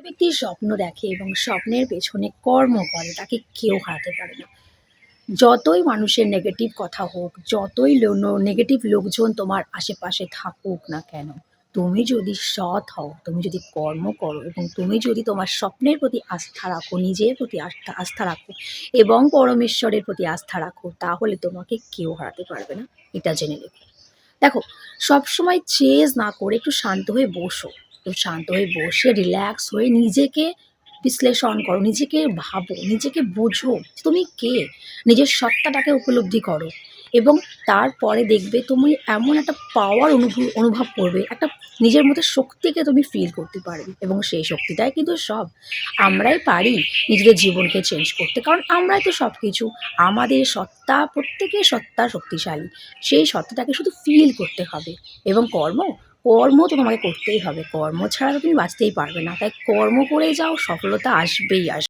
ব্যক্তি স্বপ্ন দেখে এবং স্বপ্নের পেছনে কর্ম করে তাকে কেউ হারাতে পারে না। যতই মানুষের নেগেটিভ কথা হোক, যতই নেগেটিভ লোকজন তোমার আশেপাশে থাকুক না কেন, তুমি যদি সৎ হও, তুমি যদি কর্ম করো এবং তুমি যদি তোমার স্বপ্নের প্রতি আস্থা রাখো, নিজের প্রতি আস্থা রাখো এবং পরমেশ্বরের প্রতি আস্থা রাখো, তাহলে তোমাকে কেউ হারাতে পারবে না। এটা জেনে রেখো। দেখো, সবসময় চেজ না করে একটু শান্ত হয়ে বসো। একটু শান্ত হয়ে বসে রিল্যাক্স হয়ে নিজেকে বিশ্লেষণ করো, নিজেকে ভাবো, নিজেকে বোঝো যে তুমি কে? নিজের সত্তাটাকে উপলব্ধি করো এবং তারপরে দেখবে তুমি এমন একটা পাওয়ার অনুভব করবে, একটা নিজের মধ্যে শক্তিকে তুমি ফিল করতে পারবে এবং সেই শক্তিটাই কিন্তু সব। আমরাই পারি নিজেদের জীবনকে চেঞ্জ করতে, কারণ আমরাই তো সব কিছু। আমাদের সত্তা, প্রত্যেকের সত্তা শক্তিশালী। সেই সত্তাটাকে শুধু ফিল করতে হবে এবং কর্ম তো তোমাকে করতেই হবে। কর্ম ছাড়া তো তুমি বাঁচতেই পারবে না। তাই কর্ম করে যাও, সফলতা আসবেই আসবে।